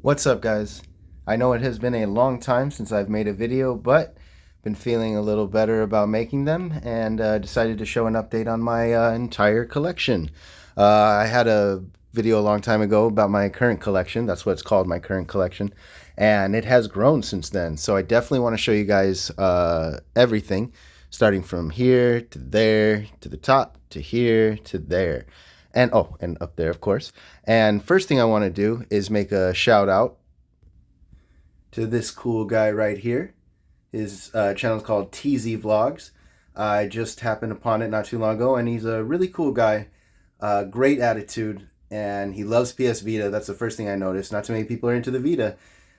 What's up, guys? I know it has been a long time since I've made a video, but been feeling a little better about making them and decided to show an update on my entire collection. I had a video a long time ago about my current collection. That's what it's called, my current collection. And it has grown since then. So I definitely want to show you guys everything, starting from here to there, to the top, to here, to there. And oh, and up there, of course. And first thing I want to do is make a shout out to this cool guy right here. His channel is called TZ Vlogs. I just happened upon it not too long ago, and he's a really cool guy. Great attitude, and he loves PS Vita. That's the first thing I noticed. Not too many people are into the Vita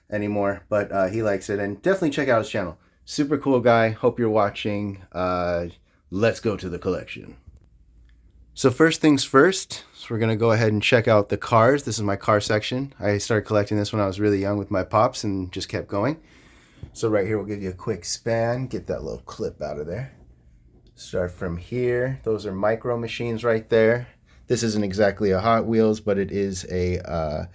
anymore, but he likes it. And definitely check out his channel. Super cool guy. Hope you're watching. Let's go to the collection. So first things first, so we're going to go ahead and check out the cars. This is my car section. I started collecting this when I was really young with my pops and just kept going. So right here, we'll give you a quick span. Get that little clip out of there. Start from here. Those are micro machines right there. This isn't exactly a Hot Wheels, but it is a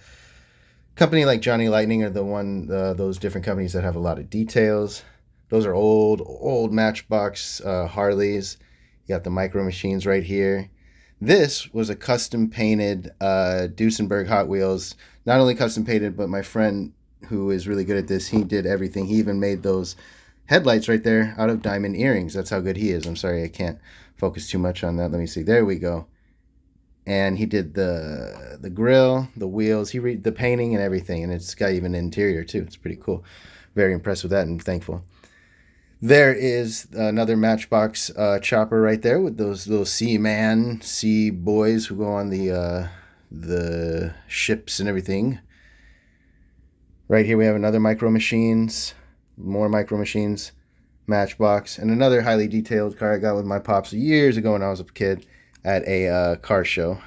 company like Johnny Lightning, or those different companies that have a lot of details. Those are old Matchbox Harleys. You got the micro machines right here. This was a custom painted Duesenberg Hot Wheels. Not only custom painted, but my friend who is really good at this, he did everything. He even made those headlights right there out of diamond earrings. That's how good he is. I'm sorry, I can't focus too much on that. Let me see. There we go. And he did the grill, the wheels, the painting and everything. And it's got even an interior too. It's pretty cool. Very impressed with that and thankful. There is another Matchbox chopper right there with those little sea boys who go on the ships and everything. Right here we have another micro machines, more micro machines, Matchbox, and another highly detailed car I got with my pops years ago when I was a kid at a car show.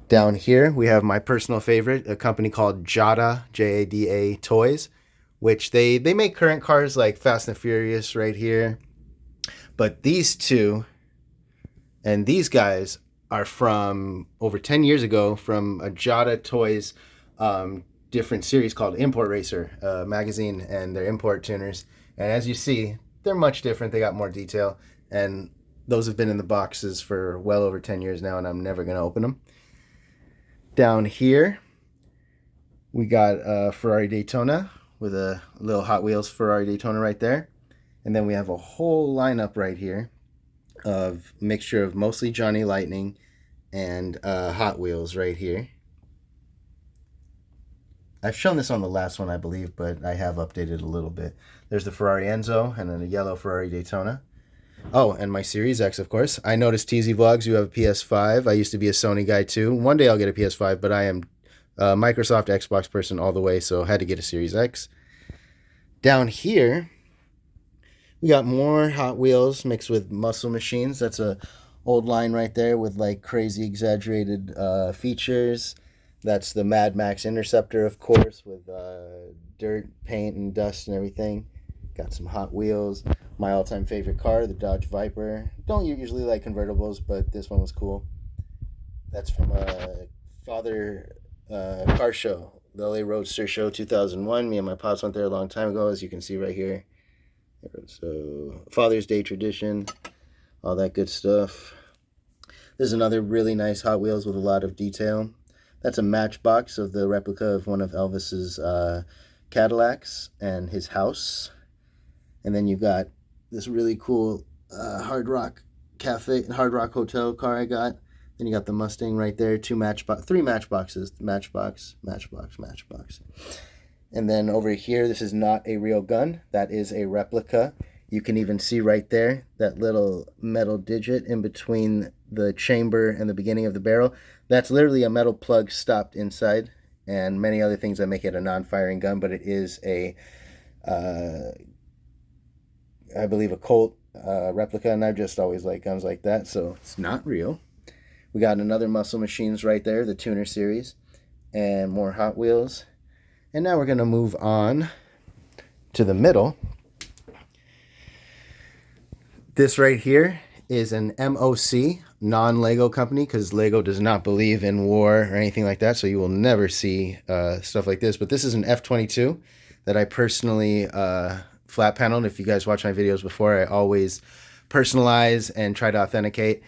Down here we have my personal favorite, a company called Jada, Jada Toys, which they make current cars like Fast and Furious right here. But these two and these guys are from over 10 years ago from a Jada Toys different series called Import Racer magazine, and they're import tuners. And as you see, they're much different. They got more detail, and those have been in the boxes for well over 10 years now, and I'm never going to open them. Down here, we got a Ferrari Daytona with a little Hot Wheels Ferrari Daytona right there. And then we have a whole lineup right here of mixture of mostly Johnny Lightning and Hot Wheels right here. I've shown this on the last one, I believe, but I have updated a little bit. There's the Ferrari Enzo and then a yellow Ferrari Daytona. Oh, and my Series X, of course. I noticed TZ Vlogs, you have a PS5. I used to be a Sony guy too. One day I'll get a PS5, but I am a Microsoft Xbox person all the way, so had to get a Series X. Down here, we got more Hot Wheels mixed with muscle machines. That's a old line right there with like crazy exaggerated features. That's the Mad Max Interceptor, of course, with dirt, paint, and dust and everything. Got some Hot Wheels. My all-time favorite car, the Dodge Viper. Don't usually like convertibles, but this one was cool. That's from a father car show, the LA Roadster Show 2001. Me and my pops went there a long time ago, as you can see right here. So Father's Day tradition, all that good stuff. There's another really nice Hot Wheels with a lot of detail. That's a Matchbox of the replica of one of Elvis's Cadillacs and his house. And then you've got this really cool Hard Rock Cafe, Hard Rock Hotel car I got. Then you got the Mustang right there, three Matchboxes, Matchbox. And then over here, this is not a real gun. That is a replica. You can even see right there, that little metal digit in between the chamber and the beginning of the barrel. That's literally a metal plug stopped inside, and many other things that make it a non-firing gun, but it is a, I believe, a Colt replica, and I've just always liked guns like that, so it's not real. We got another muscle machines right there, the Tuner series, and more Hot Wheels. And now we're going to move on to the middle. This right here is an MOC, non-Lego company, because Lego does not believe in war or anything like that, so you will never see stuff like this. But this is an F-22 that I personally flat paneled. If you guys watch my videos before, I always personalize and try to authenticate.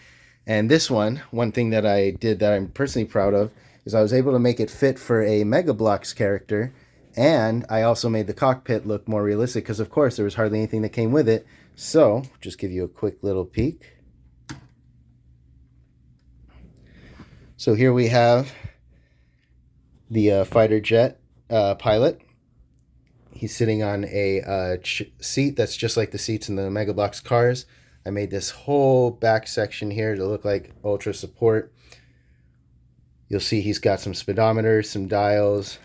And this one thing that I did that I'm personally proud of is I was able to make it fit for a Mega Bloks character, and I also made the cockpit look more realistic because, of course, there was hardly anything that came with it. So, just give you a quick little peek. So here we have the fighter jet pilot. He's sitting on a seat that's just like the seats in the Mega Bloks cars. I made this whole back section here to look like ultra support. You'll see he's got some speedometers, some dials,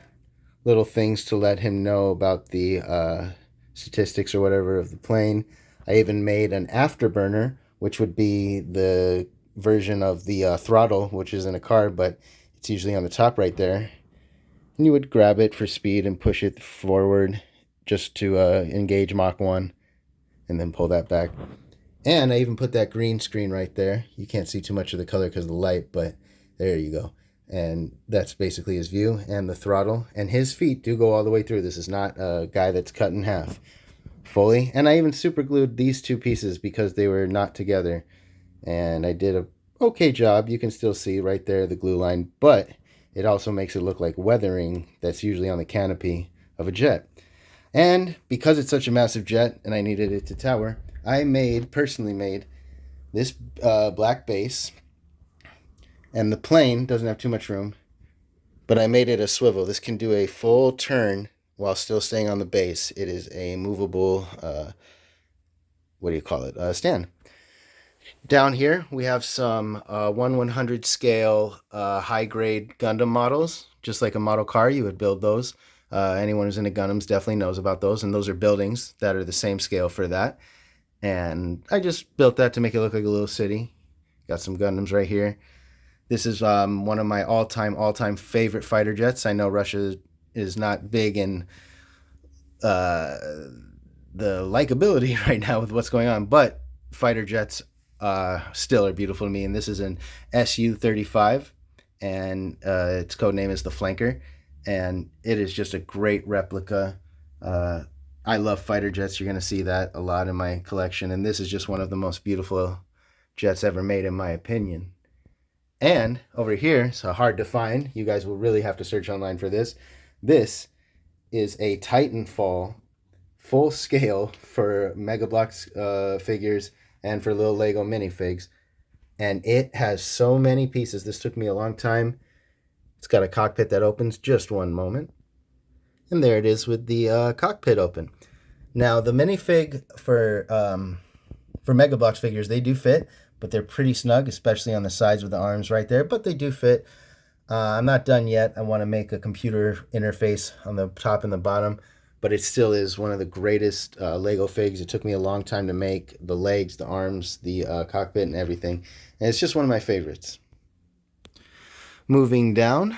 little things to let him know about the statistics or whatever of the plane. I even made an afterburner, which would be the version of the throttle, which is in a car, but it's usually on the top right there. And you would grab it for speed and push it forward just to engage Mach 1 and then pull that back. And I even put that green screen right there. You can't see too much of the color because of the light, but there you go. And that's basically his view and the throttle. And his feet do go all the way through. This is not a guy that's cut in half fully. And I even super glued these two pieces because they were not together. And I did a okay job. You can still see right there the glue line, but it also makes it look like weathering that's usually on the canopy of a jet. And because it's such a massive jet and I needed it to tower, I personally made this black base. And the plane doesn't have too much room, but I made it a swivel. This can do a full turn while still staying on the base. It is a movable, stand. Down here, we have some 1/100 scale high-grade Gundam models. Just like a model car, you would build those. Anyone who's into Gundams definitely knows about those, and those are buildings that are the same scale for that. And I just built that to make it look like a little city. Got some Gundams right here. This is one of my all-time favorite fighter jets. I know Russia is not big in the likability right now with what's going on, but fighter jets still are beautiful to me. And this is an Su-35, and its code name is the Flanker, and it is just a great replica. I love fighter jets. You're going to see that a lot in my collection, and this is just one of the most beautiful jets ever made, in my opinion. And over here, so hard to find. You guys will really have to search online for this. This is a Titanfall full scale for Mega Bloks figures and for little Lego minifigs. And it has so many pieces. This took me a long time. It's got a cockpit that opens. Just one moment. And there it is with the cockpit open. Now, the minifig for Mega Bloks figures, they do fit, but they're pretty snug, especially on the sides with the arms right there, but they do fit. I'm not done yet. I want to make a computer interface on the top and the bottom, but it still is one of the greatest Lego figs. It took me a long time to make the legs, the arms, the cockpit, and everything, and it's just one of my favorites. Moving down,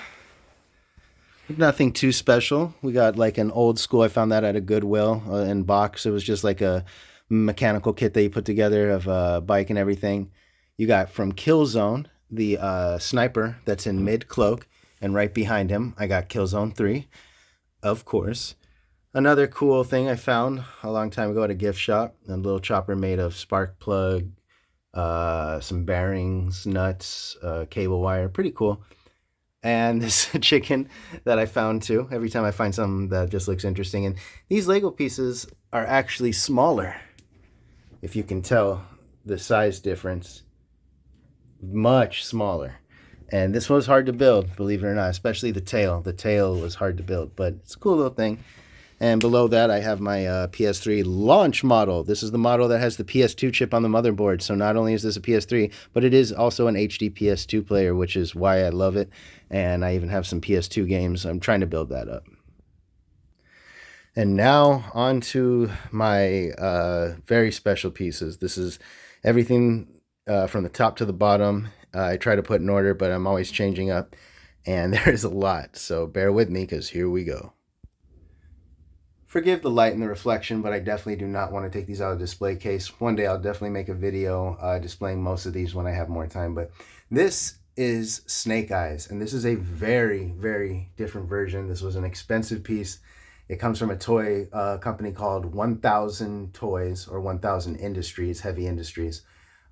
nothing too special. We got like an old school, I found that at a Goodwill in box. It was just like a mechanical kit that you put together of a bike and everything. You got from Killzone the sniper that's in mid cloak, and right behind him I got Killzone 3, of course. Another cool thing I found a long time ago at a gift shop, a little chopper made of spark plug, some bearings, nuts, cable wire, pretty cool. And this chicken that I found too. Every time I find something that just looks interesting. And these Lego pieces are actually smaller. If you can tell the size difference, much smaller. And this was hard to build, believe it or not, especially the tail. The tail was hard to build, but it's a cool little thing. And below that, I have my PS3 launch model. This is the model that has the PS2 chip on the motherboard. So not only is this a PS3, but it is also an HD PS2 player, which is why I love it. And I even have some PS2 games. I'm trying to build that up. And now on to my very special pieces. This is everything from the top to the bottom. I try to put in order, but I'm always changing up. And there's a lot. So bear with me because here we go. Forgive the light and the reflection, but I definitely do not want to take these out of the display case. One day I'll definitely make a video displaying most of these when I have more time. But this is Snake Eyes, and this is a very, very different version. This was an expensive piece. It comes from a toy company called 1000 Toys or 1000 Industries, Heavy Industries.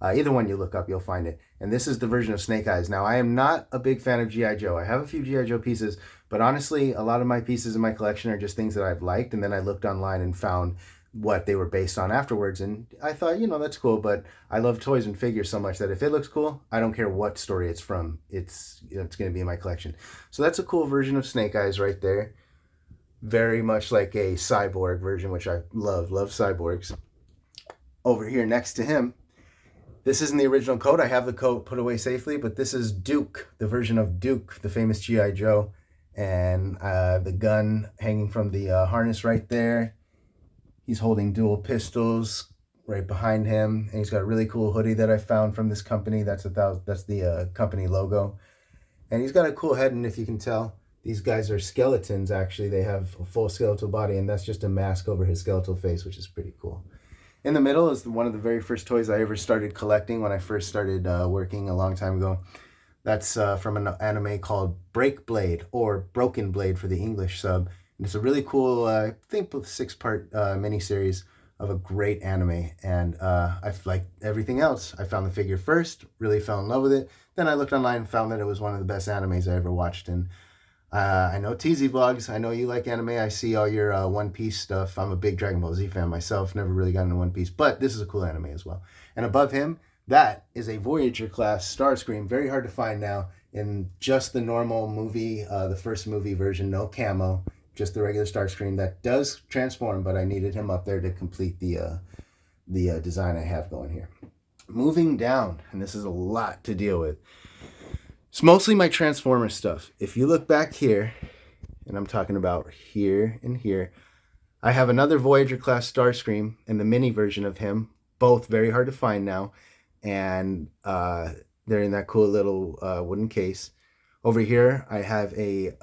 Either one you look up, you'll find it. And this is the version of Snake Eyes. Now, I am not a big fan of G.I. Joe. I have a few G.I. Joe pieces, but honestly, a lot of my pieces in my collection are just things that I've liked. And then I looked online and found what they were based on afterwards. And I thought, you know, that's cool. But I love toys and figures so much that if it looks cool, I don't care what story it's from. It's going to be in my collection. So that's a cool version of Snake Eyes right there. Very much like a cyborg version, which I love cyborgs. Over here next to him, this isn't the original coat. I have the coat put away safely, but this is Duke, the version of Duke, the famous G.I. Joe. And the gun hanging from the harness right there. He's holding dual pistols right behind him. And he's got a really cool hoodie that I found from this company. That's the company logo. And he's got a cool head, and if you can tell, these guys are skeletons, actually. They have a full skeletal body, and that's just a mask over his skeletal face, which is pretty cool. In the middle is one of the very first toys I ever started collecting when I first started working a long time ago. That's from an anime called Break Blade, or Broken Blade for the English sub. And it's a really cool, I think, 6-part miniseries of a great anime. And I've liked everything else. I found the figure first, really fell in love with it. Then I looked online and found that it was one of the best animes I ever watched. And I know TZ Vlogs, I know you like anime. I see all your One Piece stuff. I'm a big Dragon Ball Z fan myself. Never really got into One Piece, but this is a cool anime as well. And above him, that is a Voyager class Starscream. Very hard to find now in just the normal movie, the first movie version, no camo, just the regular Starscream that does transform, but I needed him up there to complete the design I have going here. Moving down, and this is a lot to deal with. It's mostly my Transformer stuff. If you look back here, and I'm talking about here and here, I have another Voyager class Starscream and the mini version of him, both very hard to find now, and they're in that cool little wooden case. Over here, I have a,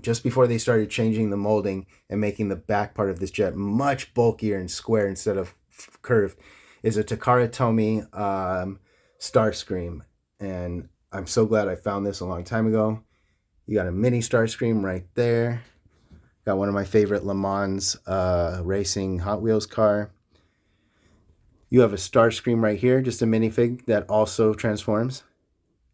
just before they started changing the molding and making the back part of this jet much bulkier and square instead of curved, is a Takara Tomy Starscream. And I'm so glad I found this a long time ago. You got a mini Starscream right there. Got one of my favorite Le Mans racing Hot Wheels car. You have a Starscream right here, just a minifig that also transforms.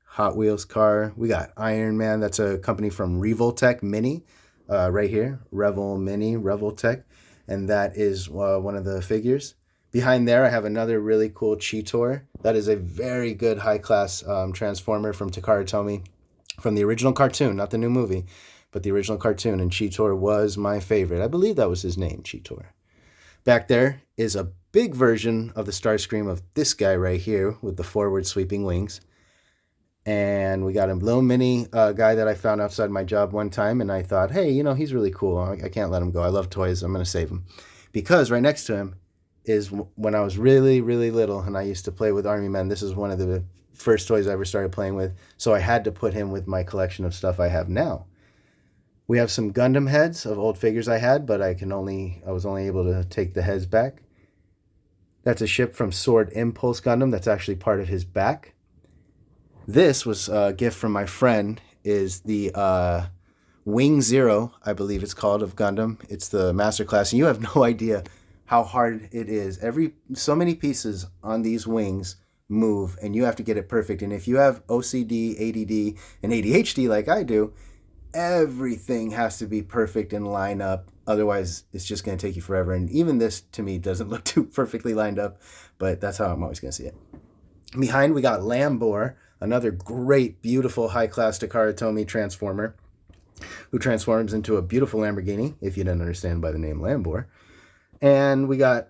Hot Wheels car. We got Iron Man. That's a company from Revoltech Mini right here. Revoltech. And that is one of the figures. Behind there, I have another really cool Cheetor. That is a very good high-class Transformer from Takara Tomy, from the original cartoon, not the new movie, but the original cartoon. And Cheetor was my favorite. I believe that was his name, Cheetor. Back there is a big version of the Starscream of this guy right here with the forward sweeping wings. And we got a little mini guy that I found outside my job one time, and I thought, hey, you know, he's really cool. I can't let him go. I love toys. I'm going to save him. Because right next to him is when I was really, really little and I used to play with Army Men. This is one of the first toys I ever started playing with. So I had to put him with my collection of stuff I have now. We have some Gundam heads of old figures I had, but I was only able to take the heads back. That's a ship from Sword Impulse Gundam. That's actually part of his back. This was a gift from my friend, is the Wing Zero, I believe it's called, of Gundam. It's the Master Class, and you have no idea how hard it is. So many pieces on these wings move, and you have to get it perfect. And if you have OCD, ADD, and ADHD like I do, everything has to be perfect and line up. Otherwise, it's just going to take you forever. And even this, to me, doesn't look too perfectly lined up, but that's how I'm always going to see it. Behind, we got Lambor, another great, beautiful, high-class Takara Tomy Transformer, who transforms into a beautiful Lamborghini, if you didn't understand by the name Lambor. And we got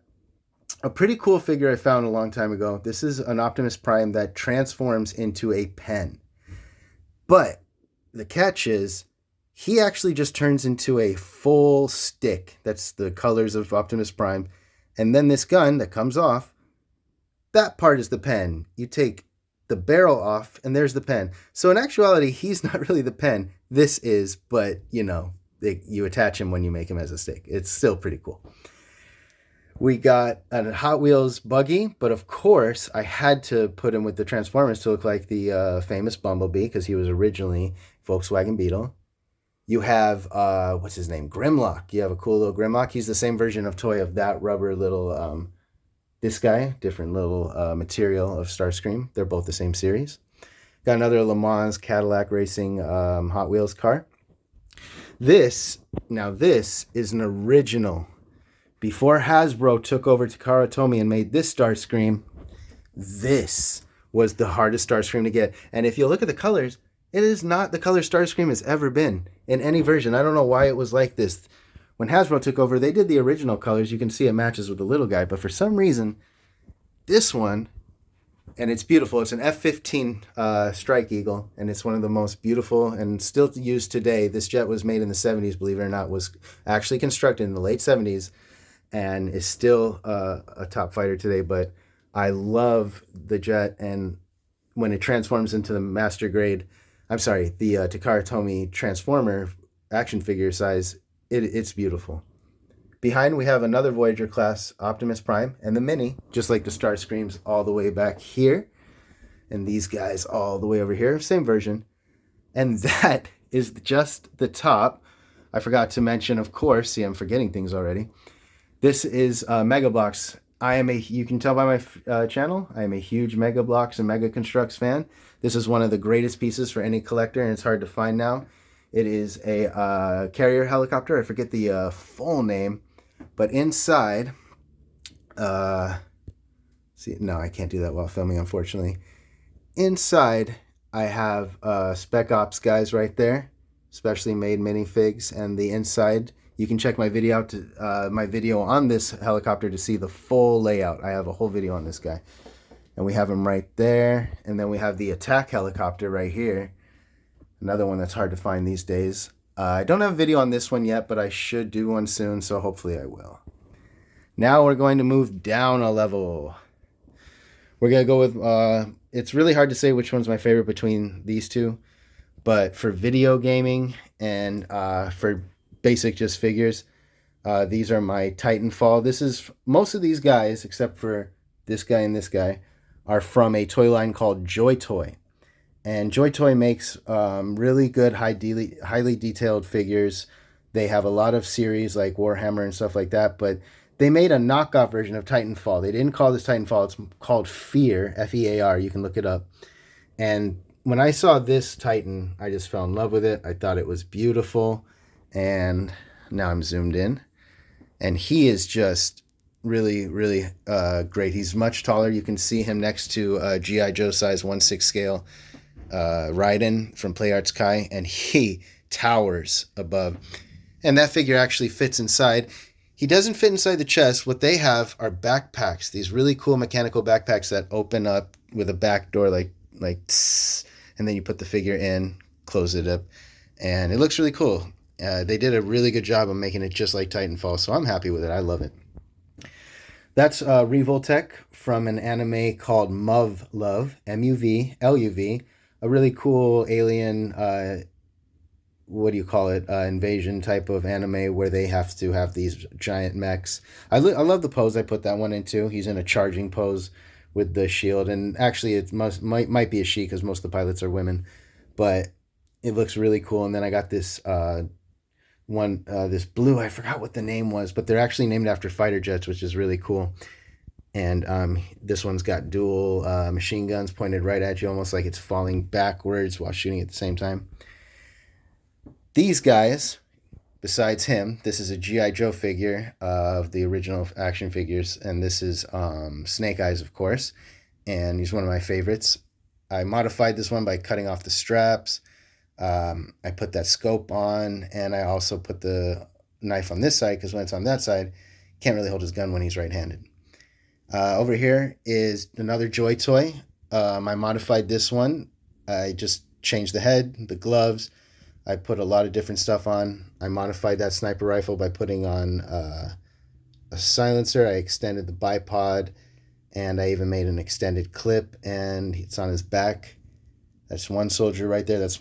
a pretty cool figure I found a long time ago. This is an Optimus Prime that transforms into a pen. But the catch is, he actually just turns into a full stick. That's the colors of Optimus Prime. And then this gun that comes off, that part is the pen. You take the barrel off, and there's the pen. So in actuality, he's not really the pen. This is, but, you know, you attach him when you make him as a stick. It's still pretty cool. We got a Hot Wheels buggy, but of course I had to put him with the Transformers to look like the famous Bumblebee, because he was originally Volkswagen Beetle. You have, what's his name? Grimlock. You have a cool little Grimlock. He's the same version of toy of that rubber little, this guy, different little material of Starscream. They're both the same series. Got another Le Mans Cadillac Racing Hot Wheels car. This is an original. Before Hasbro took over Takara Tomy and made this Starscream, this was the hardest Starscream to get. And if you look at the colors, it is not the color Starscream has ever been in any version. I don't know why it was like this. When Hasbro took over, they did the original colors. You can see it matches with the little guy. But for some reason, this one, and it's beautiful. It's an F-15 Strike Eagle, and it's one of the most beautiful and still used today. This jet was made in the 70s, believe it or not, was actually constructed in the late 70s, and is still a top fighter today. But I love the jet, and when it transforms into the master grade, the Takara Tomy Transformer action figure size, it's beautiful. Behind, we have another Voyager class Optimus Prime and the Mini, just like the Starscreams, all the way back here, and these guys all the way over here, same version. And that is just the top. I forgot to mention, of course, see, I'm forgetting things already. This is Mega Bloks. You can tell by my channel, I am a huge Mega Bloks and Mega Construx fan. This is one of the greatest pieces for any collector, and it's hard to find now. It is a carrier helicopter. I forget the full name, but inside, see, no, I can't do that while filming, unfortunately. Inside, I have Spec Ops guys right there, specially made minifigs, and the inside, you can check my video on this helicopter to see the full layout. I have a whole video on this guy. And we have him right there. And then we have the attack helicopter right here. Another one that's hard to find these days. I don't have a video on this one yet, but I should do one soon, so hopefully I will. Now we're going to move down a level. We're going to go with, it's really hard to say which one's my favorite between these two. But for video gaming and for basic just figures, these are my Titanfall. Most of these guys, except for this guy and this guy, are from a toy line called Joy Toy. And Joy Toy makes really good, highly detailed figures. They have a lot of series like Warhammer and stuff like that, but they made a knockoff version of Titanfall. They didn't call this Titanfall. It's called Fear, F-E-A-R. You can look it up. And when I saw this Titan, I just fell in love with it. I thought it was beautiful. And now I'm zoomed in. And he is just really, really great. He's much taller. You can see him next to G.I. Joe size 1/6 scale Raiden from Play Arts Kai, and he towers above. And that figure actually fits inside. He doesn't fit inside the chest. What they have are backpacks, these really cool mechanical backpacks that open up with a back door like tss, and then you put the figure in, close it up, and it looks really cool. They did a really good job of making it just like Titanfall, so I'm happy with it. I love it. That's Revoltech from an anime called Muv-Luv, M-U-V-L-U-V, a really cool alien, invasion type of anime where they have to have these giant mechs. I love the pose I put that one into. He's in a charging pose with the shield, and actually it might be a she because most of the pilots are women, but it looks really cool. And then I got this this blue, I forgot what the name was, but they're actually named after fighter jets, which is really cool. And this one's got dual machine guns pointed right at you, almost like it's falling backwards while shooting at the same time. These guys, besides him, this is a G.I. Joe figure of the original action figures, and this is Snake Eyes, of course, and he's one of my favorites. I modified this one by cutting off the straps. I put that scope on, and I also put the knife on this side because when it's on that side, can't really hold his gun when he's right-handed. Over here is another Joy Toy. I modified this one. I just changed the head, the gloves. I put a lot of different stuff on. I modified that sniper rifle by putting on a silencer. I extended the bipod, and I even made an extended clip, and it's on his back. That's one soldier right there. That's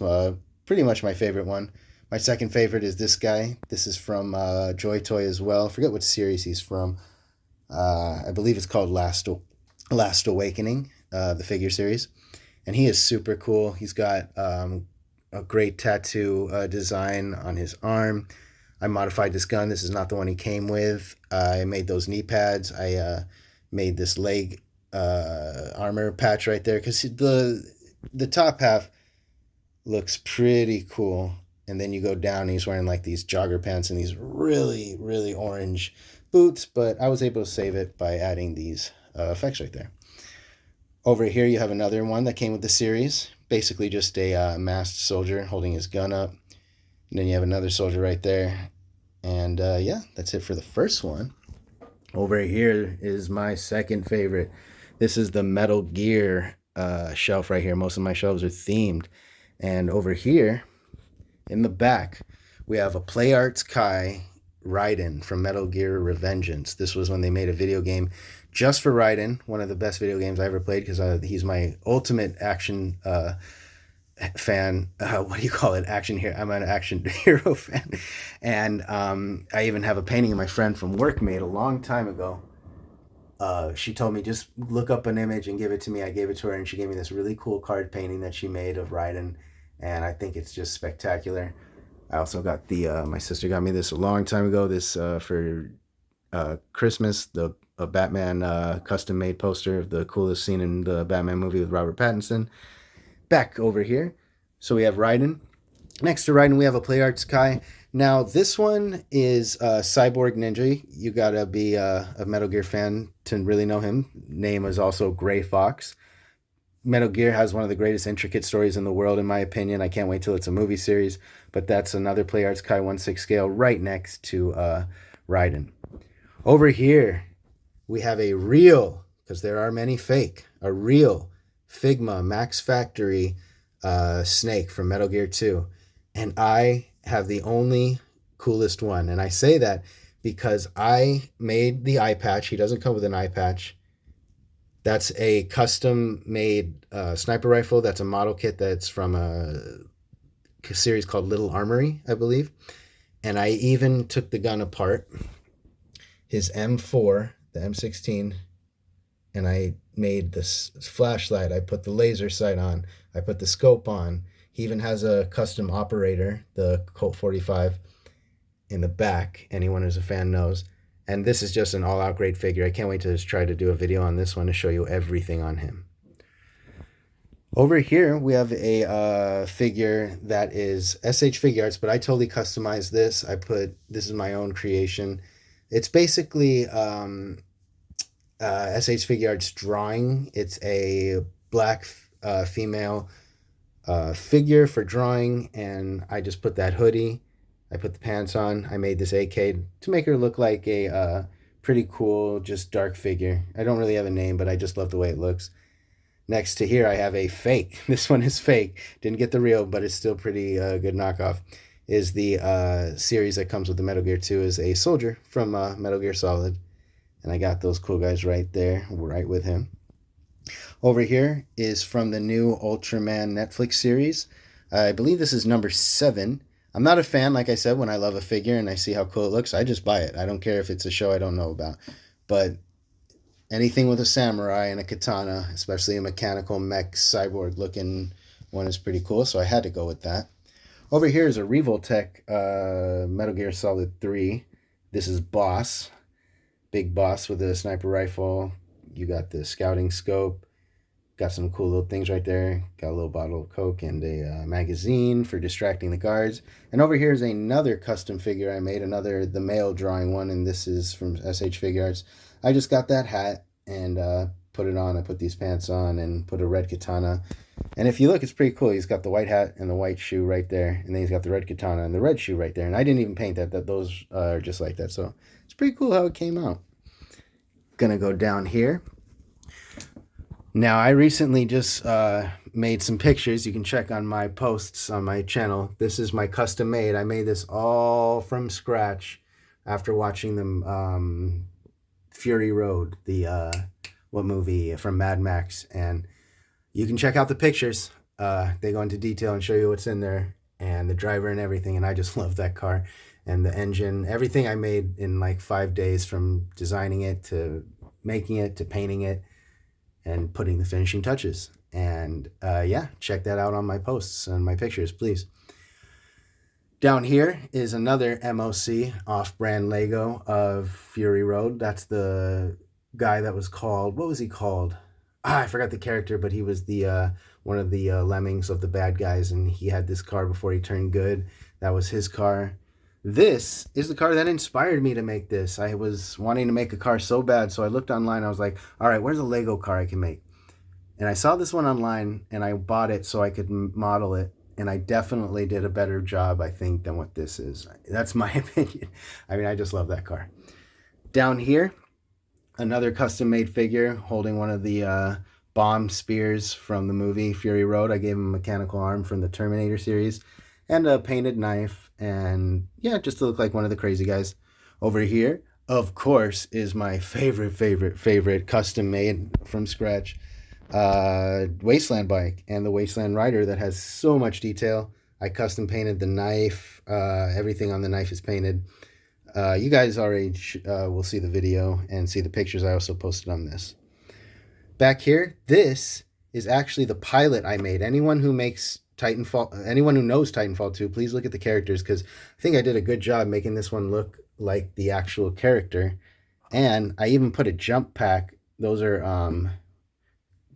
pretty much my favorite one. My second favorite is this guy. This is from Joy Toy as well. I forget what series he's from. I believe it's called Last Awakening, the figure series. And he is super cool. He's got a great tattoo design on his arm. I modified this gun. This is not the one he came with. I made those knee pads. I made this leg armor patch right there because the top half looks pretty cool. And then you go down and he's wearing like these jogger pants and these really, really orange boots. But I was able to save it by adding these effects right there. Over here you have another one that came with the series. Basically just a masked soldier holding his gun up. And then you have another soldier right there. And yeah, that's it for the first one. Over here is my second favorite. This is the Metal Gear shelf right here. Most of my shelves are themed. And over here, in the back, we have a PlayArts Kai Raiden from Metal Gear Revengeance. This was when they made a video game just for Raiden, one of the best video games I ever played because he's my ultimate action fan. What do you call it? Action hero. I'm an action hero fan. And I even have a painting my friend from work made a long time ago. She told me just look up an image and give it to me. I gave it to her and she gave me this really cool card painting that she made of Raiden. And I think it's just spectacular. I also got my sister got me this a long time ago. This for Christmas, a Batman custom made poster of the coolest scene in the Batman movie with Robert Pattinson. Back over here, so we have Raiden. Next to Raiden, we have a PlayArts Kai. Now this one is Cyborg Ninja. You gotta be a Metal Gear fan to really know him. Name is also Gray Fox. Metal Gear has one of the greatest intricate stories in the world, in my opinion. I can't wait till it's a movie series. But that's another PlayArts Kai 1/6 scale right next to Raiden. Over here, we have a real, because there are many fake, a real Figma Max Factory Snake from Metal Gear 2. And I have the only coolest one. And I say that because I made the eye patch. He doesn't come with an eye patch. That's a custom-made sniper rifle. That's a model kit that's from a series called Little Armory, I believe. And I even took the gun apart, his M4, the M16, and I made this flashlight. I put the laser sight on. I put the scope on. He even has a custom operator, the Colt 45, in the back. Anyone who's a fan knows. And this is just an all-out great figure. I can't wait to just try to do a video on this one to show you everything on him. Over here, we have a figure that is SH Figuarts, but I totally customized this. This is my own creation. It's basically SH Figuarts drawing. It's a black female figure for drawing, and I just put that hoodie. I put the pants on. I made this AK to make her look like a pretty cool, just dark figure. I don't really have a name, but I just love the way it looks. Next to here, I have a fake. This one is fake. Didn't get the real, but it's still pretty good knockoff. Is the series that comes with the Metal Gear 2 is a soldier from Metal Gear Solid. And I got those cool guys right there, right with him. Over here is from the new Ultraman Netflix series. I believe this is number 7. I'm not a fan, like I said, when I love a figure and I see how cool it looks, I just buy it. I don't care if it's a show I don't know about. But anything with a samurai and a katana, especially a mechanical mech cyborg looking one, is pretty cool, so I had to go with that. Over here is a Revoltech Metal Gear Solid 3. This is Boss. Big Boss with a sniper rifle. You got the scouting scope. Got some cool little things right there. Got a little bottle of Coke and a magazine for distracting the guards. And over here is another custom figure I made, the male drawing one, and this is from SH Figuarts. I just got that hat and put it on. I put these pants on and put a red katana. And if you look, it's pretty cool. He's got the white hat and the white shoe right there. And then he's got the red katana and the red shoe right there. And I didn't even paint that. Those are just like that. So it's pretty cool how it came out. Gonna go down here. Now, I recently just made some pictures. You can check on my posts on my channel. This is my custom made. I made this all from scratch after watching the Fury Road, what movie from Mad Max. And you can check out the pictures. They go into detail and show you what's in there. and the driver and everything, and I just love that car. And the engine, everything I made in like 5 days, from designing it to making it to painting it and putting the finishing touches. And yeah, check that out on my posts and my pictures, please. Down here is another MOC, off-brand Lego of Fury Road. That's the guy that was called, what was he called? I forgot the character, but he was the one of the lemmings of the bad guys, and he had this car before he turned good. That was his car. This is the car that inspired me to make this. I was wanting to make a car so bad, so I looked online. I was like, all right, where's a Lego car I can make? And I saw this one online, and I bought it so I could model it. And I definitely did a better job, I think, than what this is. That's my opinion. I mean, I just love that car. Down here, another custom-made figure holding one of the bomb spears from the movie Fury Road. I gave him a mechanical arm from the Terminator series and a painted knife. And yeah, just to look like one of the crazy guys. Over here, of course, is my favorite custom-made from scratch Wasteland bike and the Wasteland Rider that has so much detail. I custom painted the knife. Everything on the knife is painted. You guys already will see the video and see the pictures I also posted on this. Back here, this is actually the pilot I made. Anyone who makes Titanfall, anyone who knows Titanfall 2, please look at the characters, because I think I did a good job making this one look like the actual character. And I even put a jump pack. Those are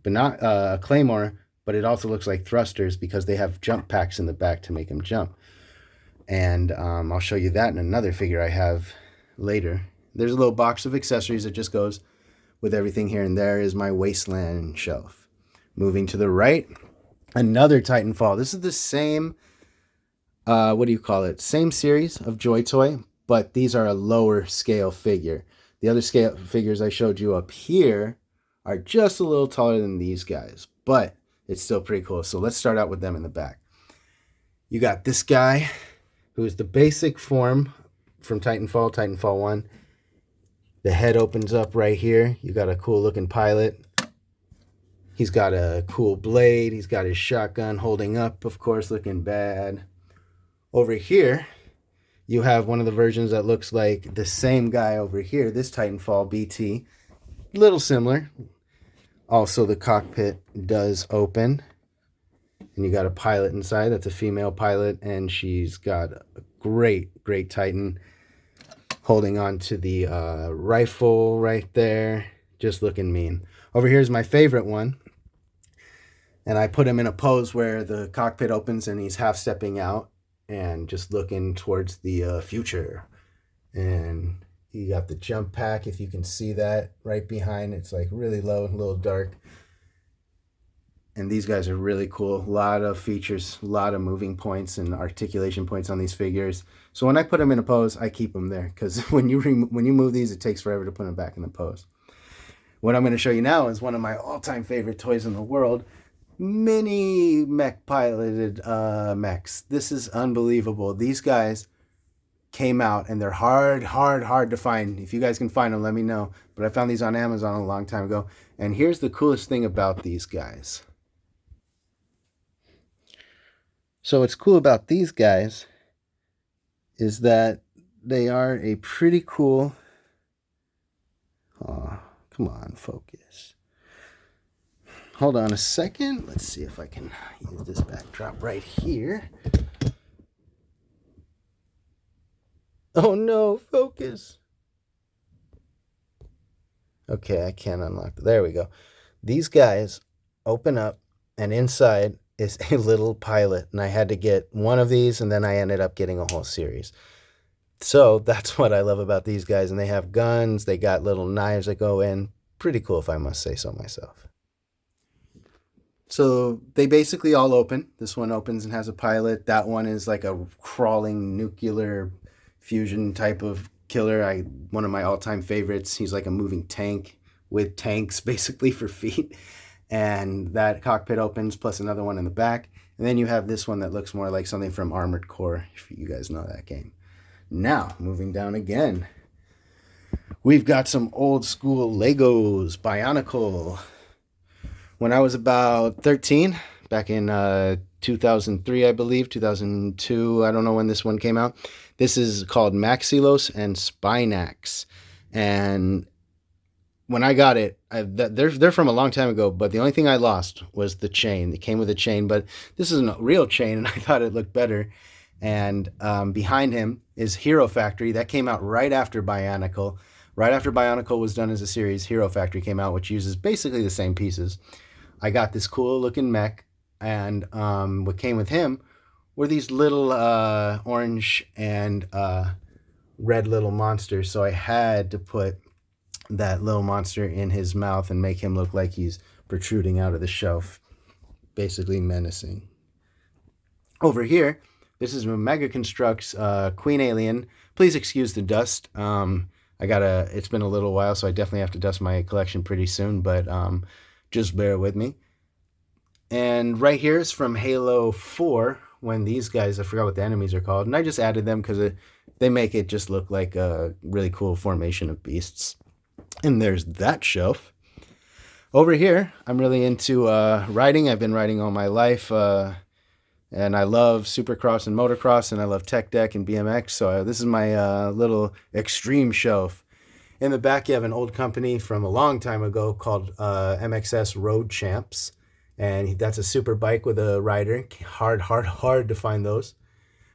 but not a claymore, but it also looks like thrusters because they have jump packs in the back to make them jump. And I'll show you that in another figure I have later. There's a little box of accessories that just goes with everything here, and there is my Wasteland shelf. Moving to the right, another Titanfall. This is the same, what do you call it? Same series of Joy Toy, but these are a lower scale figure. The other scale figures I showed you up here are just a little taller than these guys, but it's still pretty cool. So let's start out with them in the back. You got this guy, who is the basic form from Titanfall, Titanfall 1. The head opens up right here. You got a cool looking pilot. He's got a cool blade. He's got his shotgun holding up, of course, looking bad. Over here, you have one of the versions that looks like the same guy over here, this Titanfall BT. Little similar. Also, the cockpit does open, and you got a pilot inside. That's a female pilot, and she's got a great Titan holding on to the rifle right there, just looking mean. Over here's my favorite one, and I put him in a pose where the cockpit opens and he's half stepping out and just looking towards the future. And you got the jump pack, if you can see that right behind. It's like really low, a little dark. And these guys are really cool. A lot of features, a lot of moving points and articulation points on these figures. So when I put them in a pose, I keep them there, because when you move these, it takes forever to put them back in the pose. What I'm going to show you now is one of my all-time favorite toys in the world, mini mech piloted mechs. This is unbelievable. These guys came out, and they're hard to find. If you guys can find them, let me know. But I found these on Amazon a long time ago. And here's the coolest thing about these guys. So what's cool about these guys is that they are a pretty cool... Oh, come on, focus. Hold on a second. Let's see if I can use this backdrop right here. Oh no, focus. Okay, I can't unlock it. There we go. These guys open up, and inside is a little pilot. And I had to get one of these, and then I ended up getting a whole series. So that's what I love about these guys. And they have guns. They got little knives that go in. Pretty cool, if I must say so myself. So they basically all open. This one opens and has a pilot. That one is like a crawling nuclear fusion type of killer. One of my all-time favorites. He's like a moving tank with tanks basically for feet. And that cockpit opens, plus another one in the back. And then you have this one that looks more like something from Armored Core, if you guys know that game. Now, moving down again, we've got some old school Legos, Bionicle. When I was about 13, back in 2003, I believe, 2002. I don't know when this one came out. This is called Maxillos and Spinax. And when I got it, they're from a long time ago, but the only thing I lost was the chain. It came with a chain, but this isn't a real chain, and I thought it looked better. And behind him is Hero Factory. That came out right after Bionicle. Right after Bionicle was done as a series, Hero Factory came out, which uses basically the same pieces. I got this cool looking mech, and what came with him were these little orange and red little monsters. So I had to put that little monster in his mouth and make him look like he's protruding out of the shelf, basically menacing. Over here, this is Mega Constructs Queen Alien. Please excuse the dust. It's been a little while, so I definitely have to dust my collection pretty soon, but just bear with me. And right here is from Halo 4, when these guys, I forgot what the enemies are called, and I just added them because they make it just look like a really cool formation of beasts. And there's that shelf. Over here, I'm really into riding. I've been riding all my life, and I love Supercross and motocross, and I love tech deck and BMX. So this is my little extreme shelf. In the back, you have an old company from a long time ago called MXS Road Champs, and that's a super bike with a rider. Hard to find those.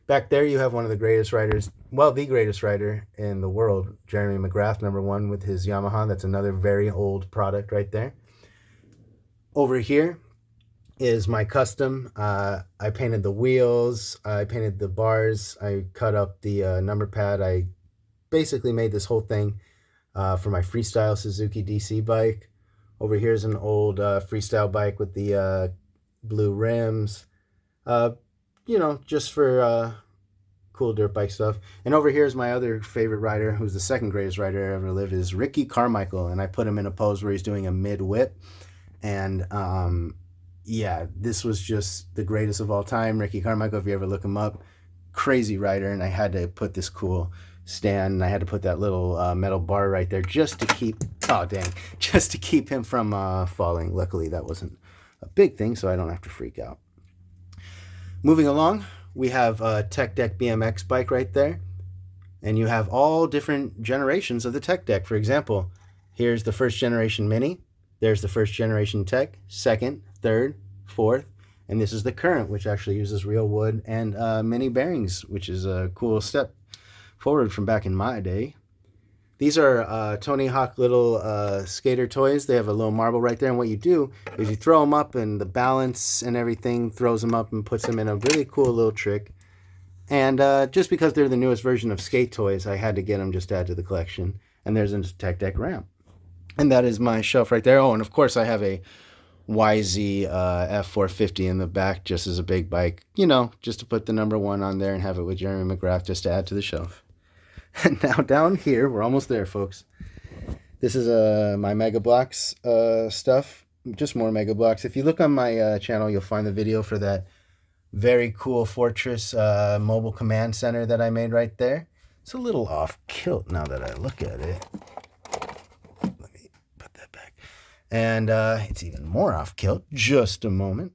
Back there, you have one of the greatest riders, well, the greatest rider in the world, Jeremy McGrath, #1 with his Yamaha. That's another very old product right there. Over here is my custom. I painted the wheels, I painted the bars, I cut up the number pad. I basically made this whole thing for my freestyle Suzuki DC bike. Over here is an old freestyle bike with the blue rims. Just for cool dirt bike stuff. And over here is my other favorite rider, who's the second greatest rider ever lived, is Ricky Carmichael. And I put him in a pose where he's doing a mid whip. And this was just the greatest of all time. Ricky Carmichael, if you ever look him up, crazy rider. And I had to put this cool stand, and I had to put that little metal bar right there just to keep him from falling. Luckily, that wasn't a big thing, so I don't have to freak out. Moving along, we have a Tech Deck BMX bike right there. And you have all different generations of the Tech Deck. For example, here's the first generation Mini. There's the first generation Tech, second, third, fourth. And this is the current, which actually uses real wood and mini bearings, which is a cool step forward from back in my day. These are Tony Hawk little skater toys. They have a little marble right there, and what you do is you throw them up, and the balance and everything throws them up and puts them in a really cool little trick. And just because they're the newest version of skate toys, I had to get them just to add to the collection. And there's a Tech Deck ramp. And that is my shelf right there. Oh, and of course I have a YZ F450 in the back just as a big bike, just to put the #1 on there and have it with Jeremy McGrath just to add to the shelf. And now down here, we're almost there, folks. This is my Mega Bloks stuff, just more Mega Bloks. If you look on my channel, you'll find the video for that very cool Fortress mobile command center that I made right there. It's a little off kilt now that I look at it. Let me put that back. And it's even more off kilt. Just a moment.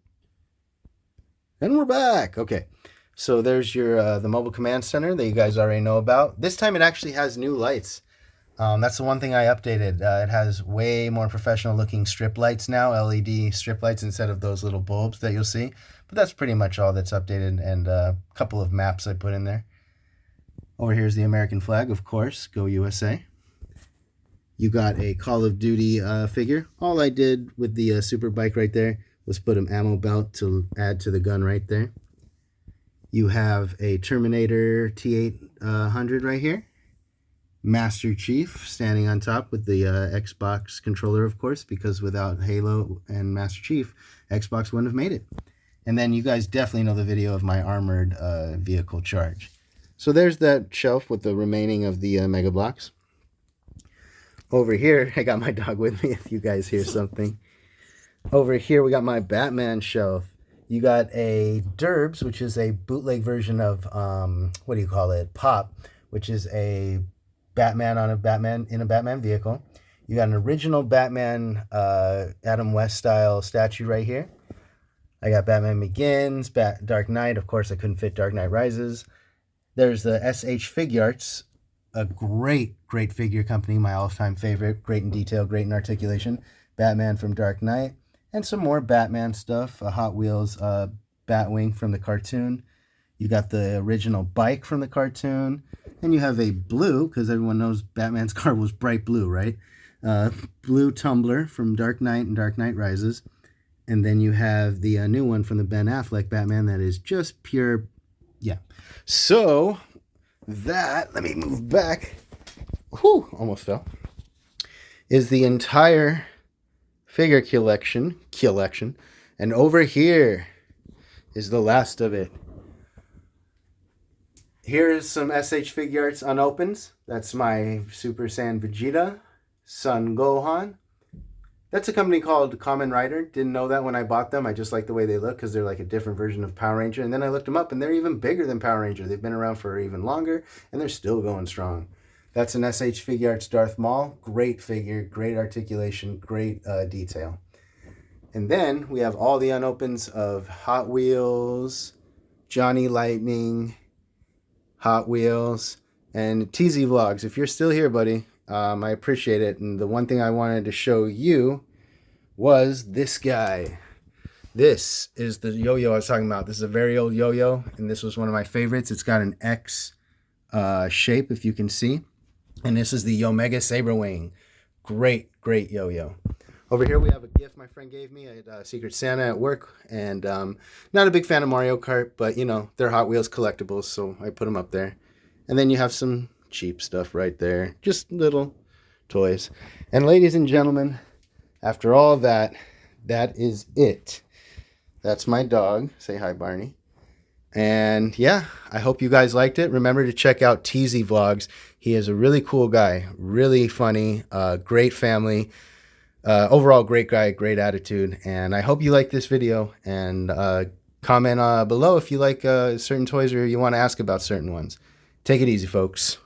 And we're back. Okay. So there's your the mobile command center that you guys already know about. This time it actually has new lights. That's the one thing I updated. It has way more professional looking strip lights now, LED strip lights instead of those little bulbs that you'll see. But that's pretty much all that's updated, and a couple of maps I put in there. Over here's the American flag, of course. Go USA. You got a Call of Duty figure. All I did with the super bike right there was put an ammo belt to add to the gun right there. You have a Terminator T800 right here. Master Chief standing on top with the Xbox controller, of course, because without Halo and Master Chief, Xbox wouldn't have made it. And then you guys definitely know the video of my armored vehicle charge. So there's that shelf with the remaining of the Mega Bloks. Over here, I got my dog with me if you guys hear something. Over here, we got my Batman shelf. You got a Derbs, which is a bootleg version of, Pop, which is a Batman in a Batman vehicle. You got an original Batman Adam West style statue right here. I got Batman Begins, Dark Knight. Of course, I couldn't fit Dark Knight Rises. There's the SH Figuarts, a great figure company, my all-time favorite. Great in detail, great in articulation. Batman from Dark Knight, and some more Batman stuff. A Hot Wheels Batwing from the cartoon. You got the original bike from the cartoon, and you have a blue, because everyone knows Batman's car was bright blue, right? Blue tumbler from Dark Knight and Dark Knight Rises. And then you have the new one from the Ben Affleck Batman that is just pure, yeah. So that, let me move back. Whew, almost fell. Is the entire figure collection. And over here is the last of it. Here's some SH Figuarts unopened. That's my Super Saiyan Vegeta, Son Gohan. That's a company called Kamen Rider. Didn't know that when I bought them. I just like the way they look because they're like a different version of Power Ranger. And then I looked them up and they're even bigger than Power Ranger. They've been around for even longer and they're still going strong. That's an SH Figuarts Darth Maul. Great figure, great articulation, great detail. And then we have all the unopens of Hot Wheels, Johnny Lightning, Hot Wheels, and TZ Vlogs. If you're still here, buddy, I appreciate it. And the one thing I wanted to show you was this guy. This is the yo-yo I was talking about. This is a very old yo-yo, and this was one of my favorites. It's got an X shape, if you can see. And this is the Omega Saber Wing. Great yo-yo. Over here we have a gift my friend gave me at Secret Santa at work. And not a big fan of Mario Kart, but, you know, they're Hot Wheels collectibles, so I put them up there. And then you have some cheap stuff right there. Just little toys. And ladies and gentlemen, after all that, that is it. That's my dog. Say hi, Barney. And yeah, I hope you guys liked it. Remember to check out TZ Vlogs. He is a really cool guy. Really funny. Great family. Overall, great guy. Great attitude. And I hope you like this video. And comment below if you like certain toys or you want to ask about certain ones. Take it easy, folks.